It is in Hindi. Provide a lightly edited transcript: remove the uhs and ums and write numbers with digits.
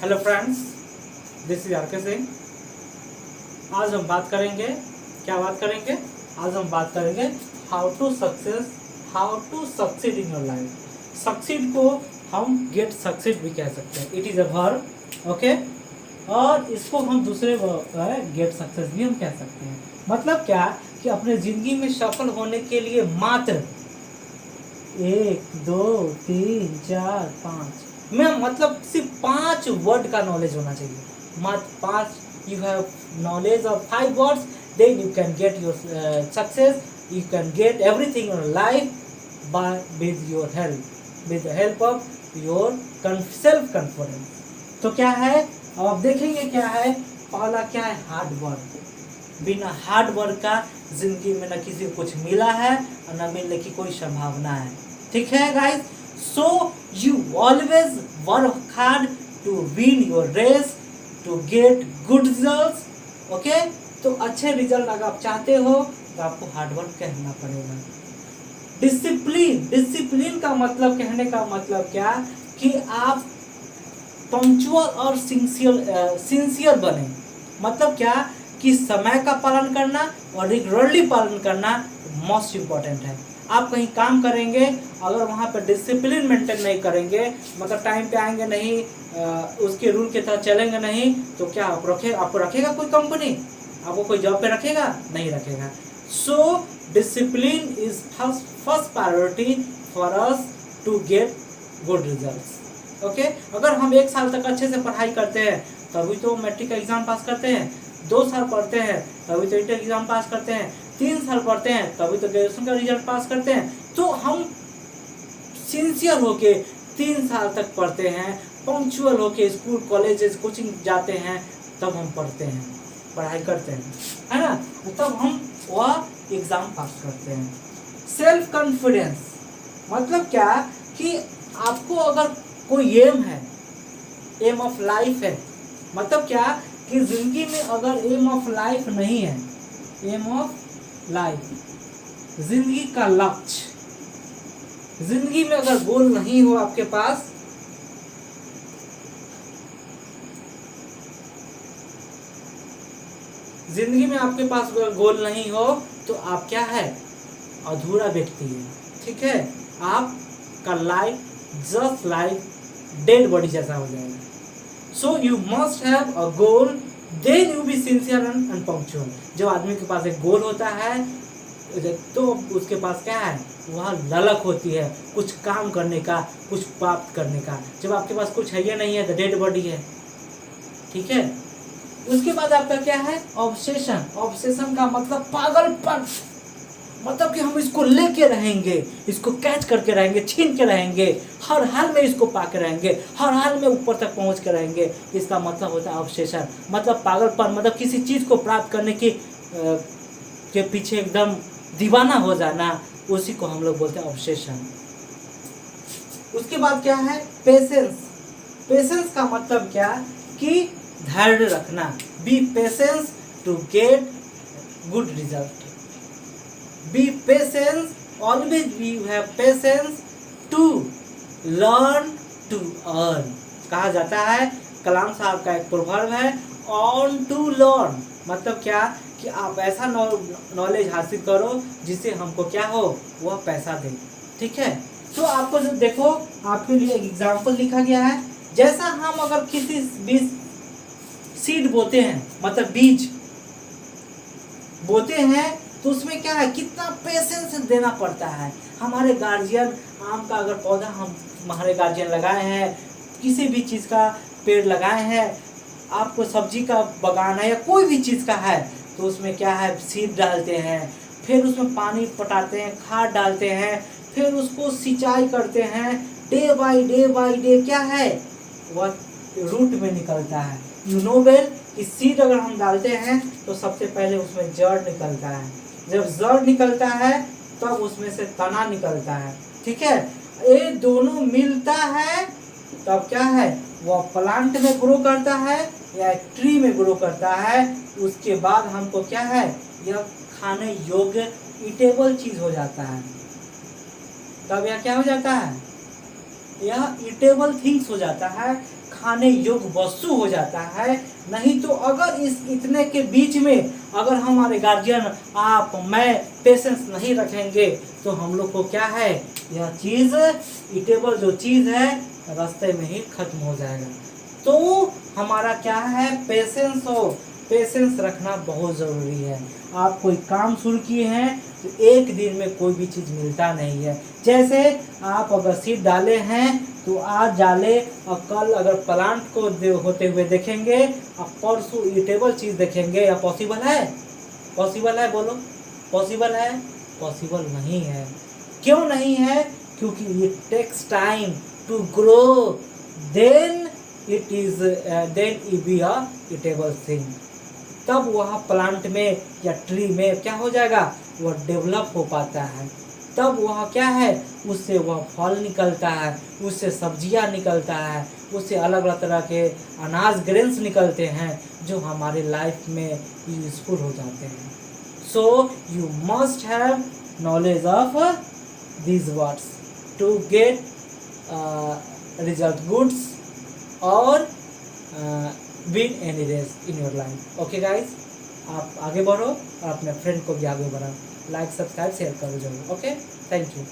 Hello friends, this is R K. Singh. आज हम बात करेंगे, क्या बात करेंगे? आज हम बात करेंगे how to succeed in your life. Succeed को हम गेट सक्सीड भी कह सकते हैं, it is a verb, okay. और इसको हम दूसरे गेट सक्सेस भी हम कह सकते हैं। मतलब क्या कि अपने जिंदगी में सफल होने के लिए मात्र 1, 2, 3, 4, 5 में मतलब सिर्फ 5 वर्ड का नॉलेज होना चाहिए। मात्र 5। You have knowledge of 5 words, then you can get your success, you can get everything in life by with your help, with the help of your self confidence. तो क्या है, अब आप देखेंगे क्या है। पहला क्या है, हार्ड वर्क। बिना हार्ड वर्क का जिंदगी में न किसी को कुछ मिला है और न मिलने की कोई संभावना है। ठीक है guys, so you always work hard to win your race, to get good results, okay. तो अच्छे रिजल्ट अगर आप चाहते हो तो आपको हार्ड वर्क करना पड़ेगा। डिसिप्लिन का मतलब, कहने का मतलब क्या कि आप पंक्चुअल और सिंसियर बने। मतलब क्या कि समय का पालन करना और रेगुलरली पालन करना मोस्ट इम्पॉर्टेंट है। आप कहीं काम करेंगे, अगर वहाँ पर डिसिप्लिन मेंटेन नहीं करेंगे, मतलब टाइम पे आएंगे नहीं, उसके रूल के तहत चलेंगे नहीं, तो क्या आपको रखेगा कोई कंपनी? आपको कोई जॉब पे रखेगा? नहीं रखेगा। So discipline is first priority for us to get good results, okay. अगर हम 1 साल तक अच्छे से पढ़ाई करते हैं तभी तो मैट्रिक का एग्जाम पास करते हैं, 2 साल पढ़ते हैं तभी तो इंटर एग्जाम पास करते हैं, 3 साल पढ़ते हैं तभी तो ग्रेजुएशन का रिजल्ट पास करते हैं। तो हम सिंसियर होके 3 साल तक पढ़ते हैं, पंक्चुअल होके स्कूल कॉलेजेस कोचिंग जाते हैं, तब हम पढ़ते हैं, पढ़ाई करते हैं, है ना। तब हम वह एग्जाम पास करते हैं। सेल्फ कॉन्फिडेंस मतलब क्या कि आपको अगर कोई एम है, एम ऑफ लाइफ है, मतलब क्या कि जिंदगी में अगर एम ऑफ लाइफ नहीं है, एम ऑफ लाइफ जिंदगी का लक्ष्य, जिंदगी में अगर गोल नहीं हो आपके पास, जिंदगी में आपके पास अगर गोल नहीं हो तो आप क्या है, अधूरा व्यक्ति है। ठीक है, आपका life just like dead body जैसा हो जाएगा। So you must have a goal, then you be sincere and punctual. जब आदमी के पास एक गोल होता है तो उसके पास क्या है, वह ललक होती है कुछ काम करने का, कुछ प्राप्त करने का। जब आपके पास कुछ है या नहीं है तो डेड बॉडी है। ठीक है, उसके बाद आपका क्या है, ऑब्सेशन। ऑब्सेशन का मतलब पागलपन, मतलब कि हम इसको लेके रहेंगे, इसको कैच करके रहेंगे, छीन के रहेंगे, हर हाल में इसको पाके रहेंगे, हर हाल में ऊपर तक पहुंच के रहेंगे। इसका मतलब होता है ऑब्सेशन, मतलब पागलपन, मतलब किसी चीज को प्राप्त करने की के पीछे एकदम दीवाना हो जाना, उसी को हम लोग बोलते हैं ऑब्सेशन। उसके बाद क्या है, पेशेंस। पेशेंस का मतलब क्या कि धैर्य रखना। Be patience to get good result. Be patient, always you have patience to learn to earn। कहा जाता है, कलाम साहब का एक प्रोवर्ब है, on to learn, मतलब क्या कि आप ऐसा नॉलेज हासिल करो जिससे हमको क्या हो, वह पैसा दे। ठीक है, तो आपको जो देखो, आपके लिए एक एग्जाम्पल लिखा गया है। जैसा हम अगर किसी बीज सीड बोते हैं, मतलब बीज बोते हैं, तो उसमें क्या है, कितना पेशेंस देना पड़ता है। हमारे गार्जियन, आम का अगर पौधा हमारे गार्जियन लगाए हैं, किसी भी चीज़ का पेड़ लगाए हैं, आपको सब्जी का बगान है या कोई भी चीज़ का है, तो उसमें क्या है, सीड डालते हैं, फिर उसमें पानी पटाते हैं, खाद डालते हैं, फिर उसको सिंचाई करते हैं, डे बाई डे क्या है, वह रूट में निकलता है। यू नो वेल कि सीड अगर हम डालते हैं तो सबसे पहले उसमें जड़ निकलता है, जब जड़ निकलता है तब उसमें से तना निकलता है। ठीक है, ये दोनों मिलता है तब क्या है, वह प्लांट में ग्रो करता है या ट्री में ग्रो करता है। उसके बाद हमको क्या है, यह खाने योग्य ईटेबल चीज हो जाता है। तब यह क्या हो जाता है, यह ईटेबल थिंग्स हो जाता है, खाने योग्य वस्तु हो जाता है। नहीं तो अगर इस इतने के बीच में अगर हमारे गार्जियन, आप, मैं पेशेंस नहीं रखेंगे तो हम लोग को क्या है, यह चीज़, ईटेबल जो चीज़ है, रास्ते में ही खत्म हो जाएगा। तो हमारा क्या है, पेशेंस हो, पेशेंस रखना बहुत ज़रूरी है। आप कोई काम शुरू किए हैं तो एक दिन में कोई भी चीज़ मिलता नहीं है। जैसे आप अगर सीड डाले हैं तो आज डाले और कल अगर प्लांट को होते हुए देखेंगे और परसों ईटेबल चीज़ देखेंगे, या पॉसिबल है? पॉसिबल है? बोलो, पॉसिबल है? पॉसिबल नहीं है। क्यों नहीं है? क्योंकि it takes time to grow, then it is be a eatable thing. तब वह प्लांट में या ट्री में क्या हो जाएगा, वह डेवलप हो पाता है। तब वह क्या है, उससे वह फल निकलता है, उससे सब्जियां निकलता है, उससे अलग अलग तरह के अनाज ग्रेन्स निकलते हैं जो हमारे लाइफ में यूजफुल हो जाते हैं। सो you must have knowledge of these words to get result goods or win any race in your life. Okay guys, आप आगे बढ़ो और अपने फ्रेंड को भी आगे बढ़ाओ। लाइक, सब्सक्राइब, शेयर करो जरूर। Okay, thank you.